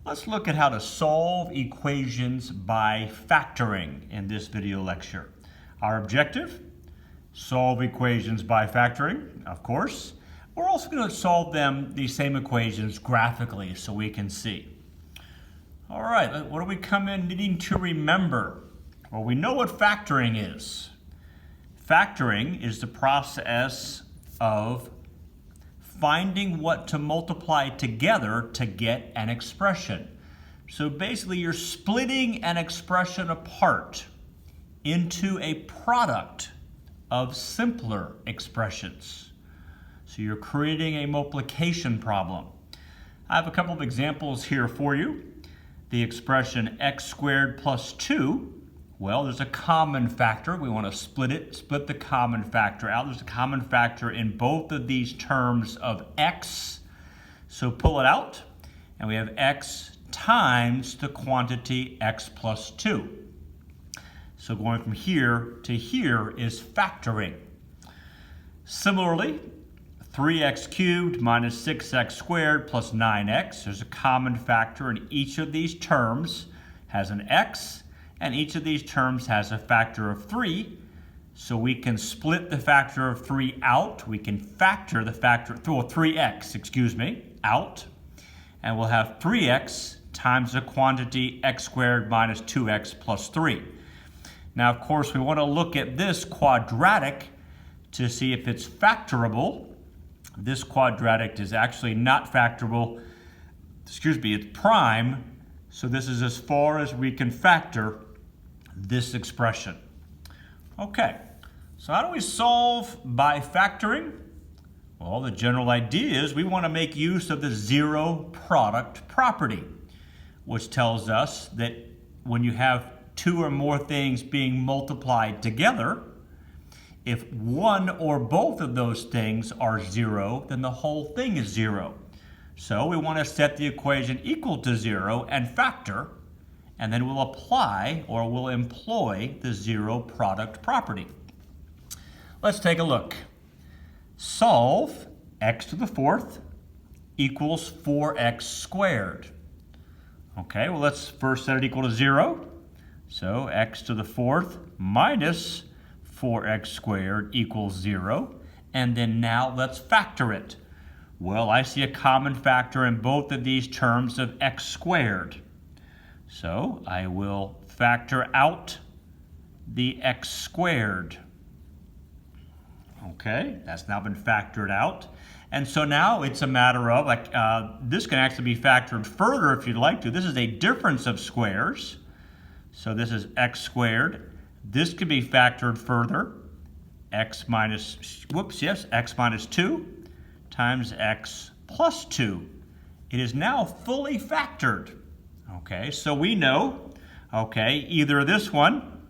Let's look at how to solve equations by factoring in this video lecture. Our objective, solve equations by factoring, of course. We're also going to solve these same equations graphically so we can see. All right, what do we come in needing to remember? Well, we know what factoring is. Factoring is the process of finding what to multiply together to get an expression. So basically you're splitting an expression apart into a product of simpler expressions. So you're creating a multiplication problem. I have a couple of examples here for you. The expression x squared plus 2, well, there's a common factor. We want to split the common factor out. There's a common factor in both of these terms of x. So pull it out, and we have x times the quantity x plus 2. So going from here to here is factoring. Similarly, 3x cubed minus 6x squared plus 9x. There's a common factor in each of these terms has an x, and each of these terms has a factor of 3. So we can split the factor of 3 out. We can factor the factor, 3x, out. And we'll have 3x times the quantity x squared minus 2x plus 3. Now, of course, we want to look at this quadratic to see if it's factorable. This quadratic is actually not factorable. It's prime. So this is as far as we can factor this expression. Okay, so how do we solve by factoring? Well, the general idea is we want to make use of the zero product property, which tells us that when you have two or more things being multiplied together, if one or both of those things are zero, then the whole thing is zero. So we want to set the equation equal to 0 and factor, and then we'll apply or we'll employ the zero product property. Let's take a look. Solve x to the fourth equals 4x squared. Okay, well, let's first set it equal to 0. So x to the fourth minus 4x squared equals 0. And then now let's factor it. Well, I see a common factor in both of these terms of x squared. So I will factor out the x squared. Okay, that's now been factored out. And so now it's a matter of, this can actually be factored further if you'd like to. This is a difference of squares. So this is x squared. This could be factored further. X minus 2 times x plus 2. It is now fully factored. Okay, so we know, either this one,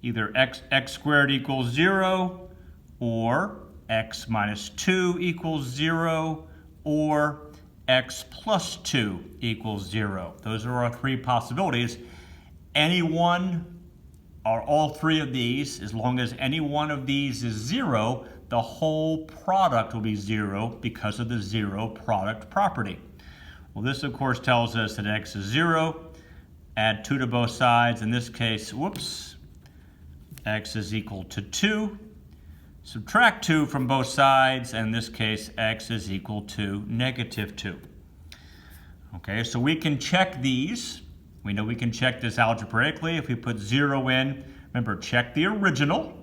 either x squared equals 0, or x minus 2 equals 0, or x plus 2 equals 0. Those are our three possibilities. Any one or all three of these, as long as any one of these is 0, the whole product will be 0 because of the zero product property. Well, this of course tells us that x is 0. Add 2 to both sides. In this case, x is equal to 2. Subtract 2 from both sides. And in this case, x is equal to negative 2. Okay, so we can check these. We know we can check this algebraically. If we put 0 in, remember, check the original.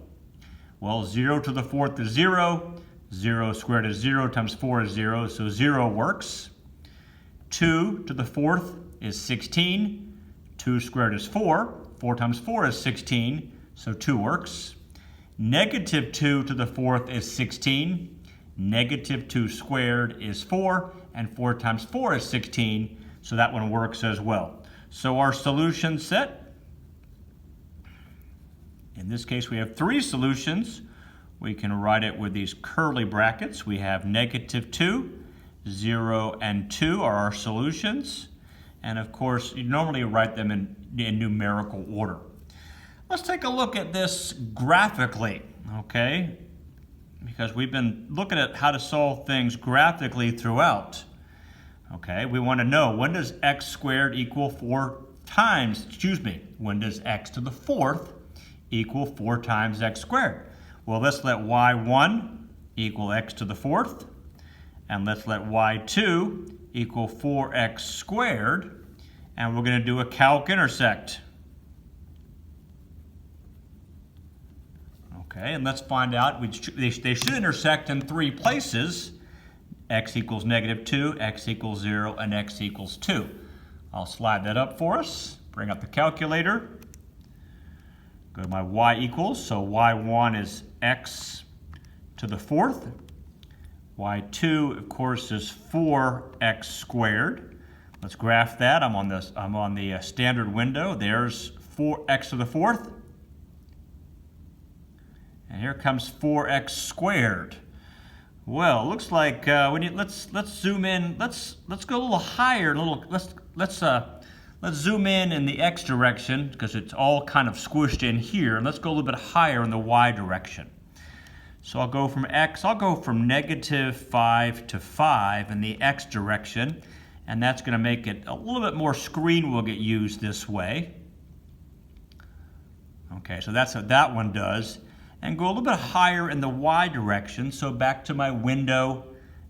Well, 0 to the fourth is 0. 0 squared is 0 times 4 is 0, so 0 works. 2 to the fourth is 16. 2 squared is 4. 4 times 4 is 16, so 2 works. Negative 2 to the fourth is 16. Negative 2 squared is 4, and 4 times 4 is 16, so that one works as well. So our solution set, in this case we have 3 solutions. We can write it with these curly brackets. We have negative 2, 0, and 2 are our solutions. And of course, you normally write them in numerical order. Let's take a look at this graphically, okay? Because we've been looking at how to solve things graphically throughout. Okay, we want to know, when does x squared equal 4 times, when does x to the 4th equal 4 times x squared? Well, let's let y1 equal x to the 4th, and let's let y2 equal 4x squared, and we're going to do a calc intersect. Okay, and let's find out, they should intersect in 3 places. X equals -2, x equals 0, and x equals 2. I'll slide that up for us, bring up the calculator, go to my y equals, so y1 is x to the 4th. y2, of course, is 4x squared. Let's graph that. I'm on the standard window. There's 4x to the 4th. And here comes 4x squared. Well, it looks like let's zoom in. Let's go a little higher. Let's zoom in the x direction because it's all kind of squished in here. And let's go a little bit higher in the y direction. So I'll go from -5 to 5 in the x direction, and that's going to make it a little bit more screen will get used this way. Okay, so that's what that one does. And go a little bit higher in the y direction, so back to my window,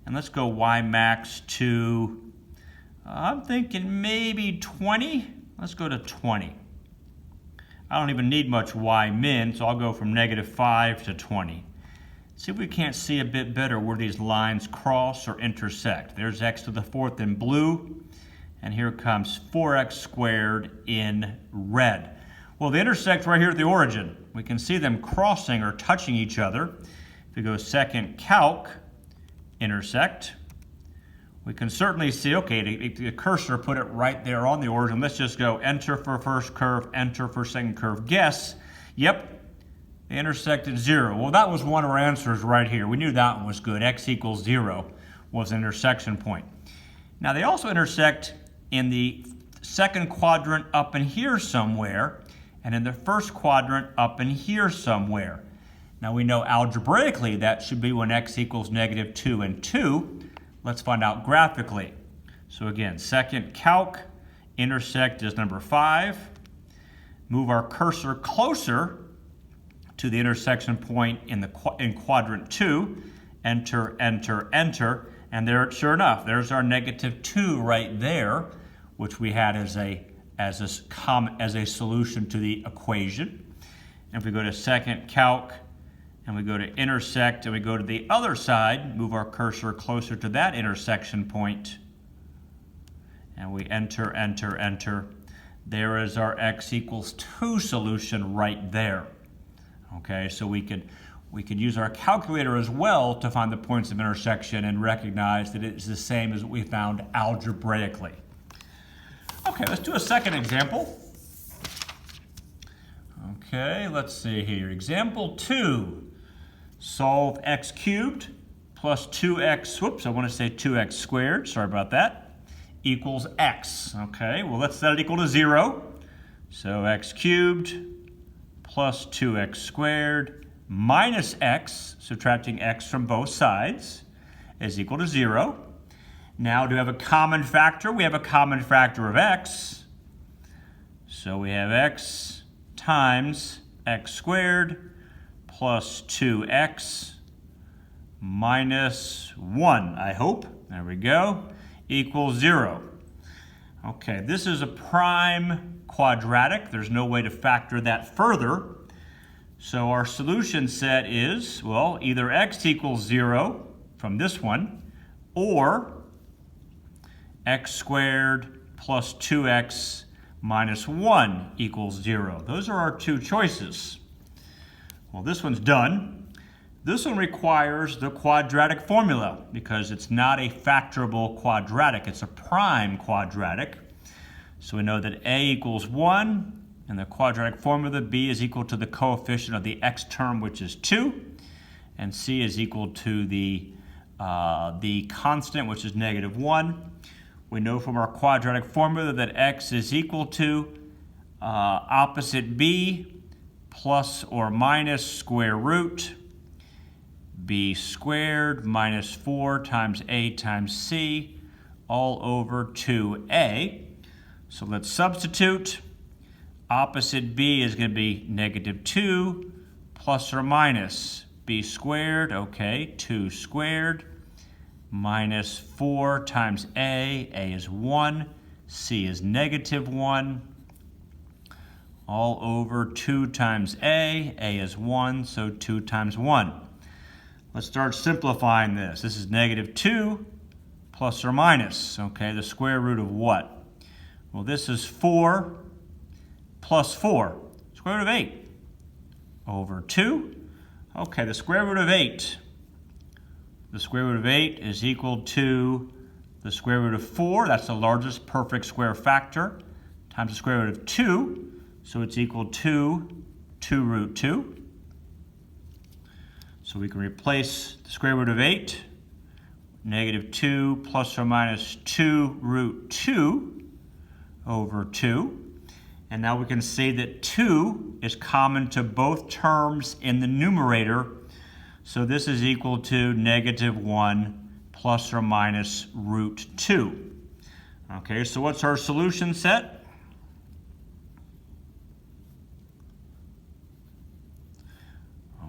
and let's go y max to, I'm thinking maybe 20. Let's go to 20. I don't even need much y min, so I'll go from -5 to 20. See if we can't see a bit better where these lines cross or intersect. There's x to the 4th in blue, and here comes 4x squared in red. Well, they intersect right here at the origin. We can see them crossing or touching each other. If we go second calc, intersect, we can certainly see, okay, the cursor put it right there on the origin. Let's just go enter for first curve, enter for second curve, guess. Yep, they intersected 0. Well, that was one of our answers right here. We knew that one was good. X equals 0 was an intersection point. Now, they also intersect in the second quadrant up in here somewhere, and in the first quadrant up in here somewhere. Now we know algebraically that should be when x equals -2 and 2. Let's find out graphically. So again, second calc, intersect is number 5. Move our cursor closer to the intersection point in quadrant 2. Enter, enter, enter, and there, sure enough, there's our -2 right there, which we had as a solution to the equation. And if we go to second calc, and we go to intersect, and we go to the other side, move our cursor closer to that intersection point, and we enter, enter, enter, there is our x equals 2 solution right there. Okay, so we could use our calculator as well to find the points of intersection and recognize that it's the same as what we found algebraically. Okay, let's do a second example. Okay, let's see here. Example 2. Solve x cubed plus 2x, whoops, I want to say 2x squared, sorry about that, equals x. Okay, well, let's set it equal to 0. So x cubed plus 2x squared minus x, subtracting x from both sides, is equal to 0. Now, do we have a common factor? We have a common factor of x. So we have x times x squared plus 2x minus 1, I hope. There we go. Equals 0. Okay, this is a prime quadratic. There's no way to factor that further. So our solution set is, well, either x equals 0 from this one, or x squared plus 2x minus 1 equals 0. Those are our two choices. Well, this one's done. This one requires the quadratic formula because it's not a factorable quadratic. It's a prime quadratic. So we know that a equals 1, and the quadratic formula, b is equal to the coefficient of the x term, which is 2, and c is equal to the constant, which is -1. We know from our quadratic formula that x is equal to opposite b plus or minus square root b squared minus 4 times a times c all over 2a. So let's substitute. Opposite b is going to be negative 2 plus or minus b squared. Okay, 2 squared minus 4 times a. A is 1. C is negative 1. All over 2 times a. A is 1, so 2 times 1. Let's start simplifying this. This is negative 2 plus or minus. Okay, the square root of what? Well, this is 4 plus 4. Square root of 8 over 2. Okay, the square root of 8. The square root of 8 is equal to the square root of 4. That's the largest perfect square factor. Times the square root of 2. So it's equal to 2 root 2. So we can replace the square root of 8, negative 2 plus or minus 2 root 2 over 2. And now we can say that 2 is common to both terms in the numerator. So this is equal to negative 1 plus or minus root 2. Okay, so what's our solution set?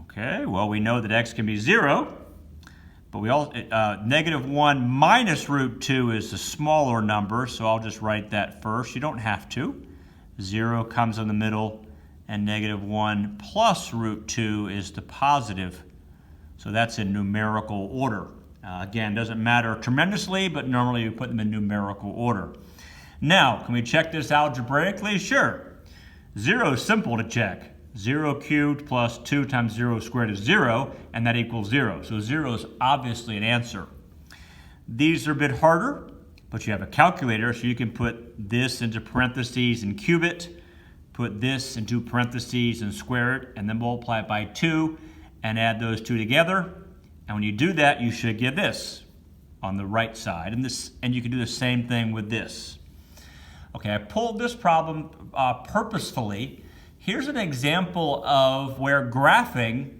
Okay, well, we know that x can be 0, but we all negative 1 minus root 2 is the smaller number, so I'll just write that first. You don't have to. 0 comes in the middle, and negative 1 plus root 2 is the positive. So that's in numerical order. Again, doesn't matter tremendously, but normally you put them in numerical order. Now, can we check this algebraically? Sure. 0 is simple to check. 0 cubed plus 2 times 0 squared is 0, and that equals 0. So 0 is obviously an answer. These are a bit harder, but you have a calculator, so you can put this into parentheses and cube it, put this into parentheses and square it, and then multiply it by 2, and add those two together. And when you do that, you should get this on the right side. And you can do the same thing with this. Okay, I pulled this problem purposefully. Here's an example of where graphing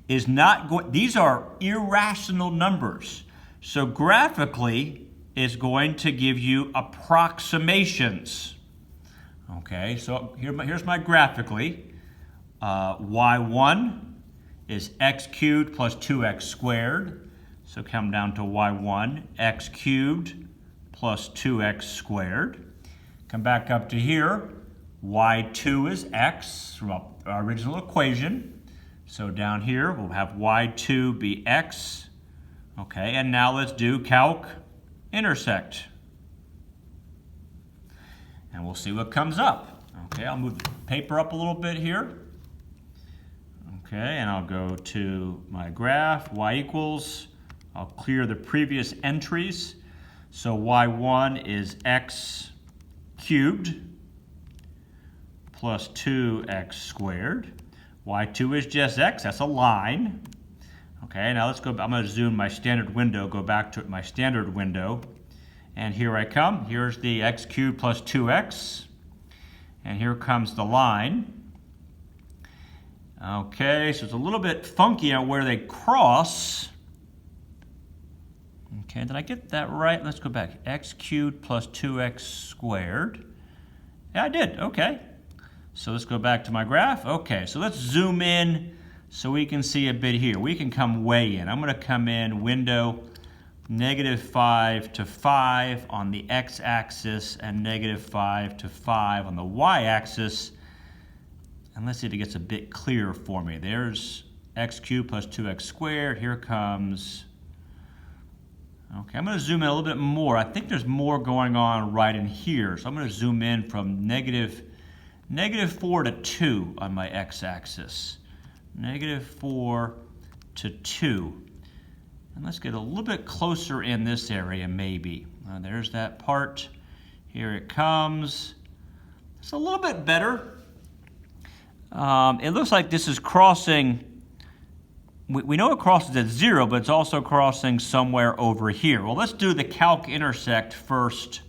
is not going, these are irrational numbers. So graphically is going to give you approximations. Okay, so here's my graphically. Y1 is x cubed plus 2x squared. So come down to y1, x cubed plus 2x squared. Come back up to here. Y2 is x from our original equation. So down here we'll have y2 be x. Okay, and now let's do calc intersect. And we'll see what comes up. Okay, I'll move the paper up a little bit here. Okay, and I'll go to my graph, y equals. I'll clear the previous entries. So y1 is x cubed plus 2x squared. Y2 is just x, that's a line. Okay, now let's go, I'm gonna zoom my standard window, go back to my standard window. And here I come, here's the x cubed plus 2x. And here comes the line. Okay, so it's a little bit funky on where they cross. Okay, did I get that right? Let's go back, x cubed plus 2x squared. Yeah, I did, okay. So let's go back to my graph. Okay, so let's zoom in so we can see a bit here. We can come way in. I'm going to come in window -5 to 5 on the x-axis and -5 to 5 on the y-axis. And let's see if it gets a bit clearer for me. There's x cubed plus 2x squared. Here comes... Okay, I'm going to zoom in a little bit more. I think there's more going on right in here. So I'm going to zoom in from -4 to 2 on my x-axis. -4 to 2. And let's get a little bit closer in this area maybe. There's that part. Here it comes. It's a little bit better. It looks like this is crossing. We know it crosses at 0, but it's also crossing somewhere over here. Well, let's do the calc intersect first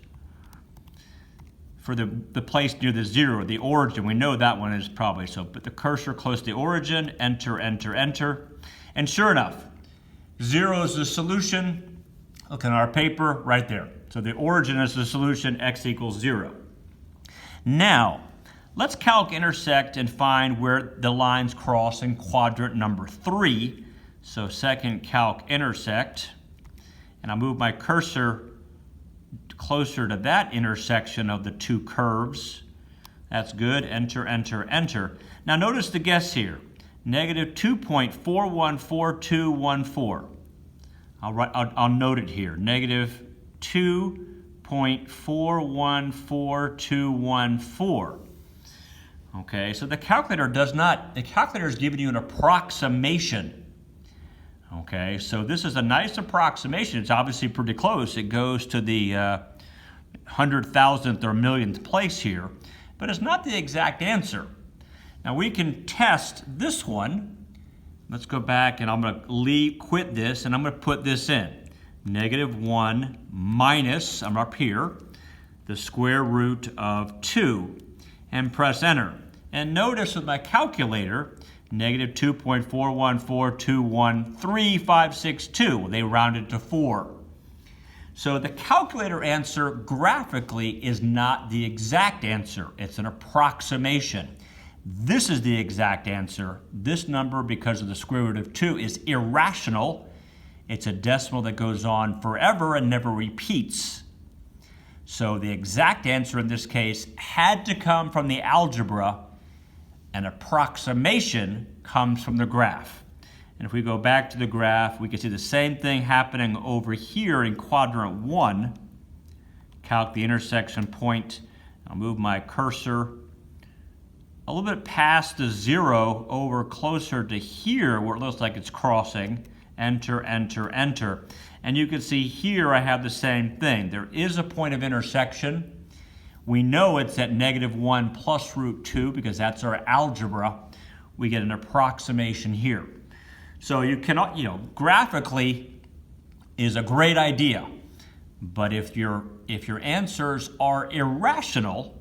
for the place near the 0, the origin. We know that one is probably so. Put the cursor close to the origin, enter, enter, enter. And sure enough, 0 is the solution. Look at our paper right there. So the origin is the solution, x equals 0. Now, let's calc intersect and find where the lines cross in quadrant number 3. So second calc intersect, and I'll move my cursor closer to that intersection of the two curves. That's good. Enter, enter, enter. Now notice the guess here. Negative 2.414214. I'll note it here. Negative 2.414214. Okay, so the calculator is giving you an approximation. Okay, so this is a nice approximation. It's obviously pretty close. It goes to the 100,000th or millionth place here, but it's not the exact answer. Now we can test this one. Let's go back, and I'm going to quit this, and I'm going to put this in. Negative 1 minus, I'm up here, the square root of 2, and press enter. And notice with my calculator, negative 2.414213,562. They rounded to 4. So the calculator answer graphically is not the exact answer. It's an approximation. This is the exact answer. This number, because of the square root of 2, is irrational. It's a decimal that goes on forever and never repeats. So the exact answer in this case had to come from the algebra. An approximation comes from the graph. And if we go back to the graph, we can see the same thing happening over here in quadrant 1. Calc the intersection point. I'll move my cursor a little bit past the 0 over closer to here where it looks like it's crossing. Enter, enter, enter. And you can see here I have the same thing. There is a point of intersection. We know it's at negative 1 plus root 2 because that's our algebra. We get an approximation here. So you cannot, graphically is a great idea. But if your answers are irrational,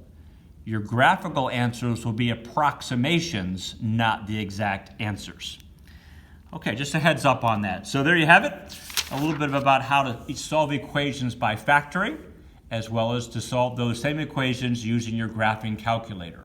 your graphical answers will be approximations, not the exact answers. Okay, just a heads up on that. So there you have it. A little bit about how to solve equations by factoring, as well as to solve those same equations using your graphing calculator.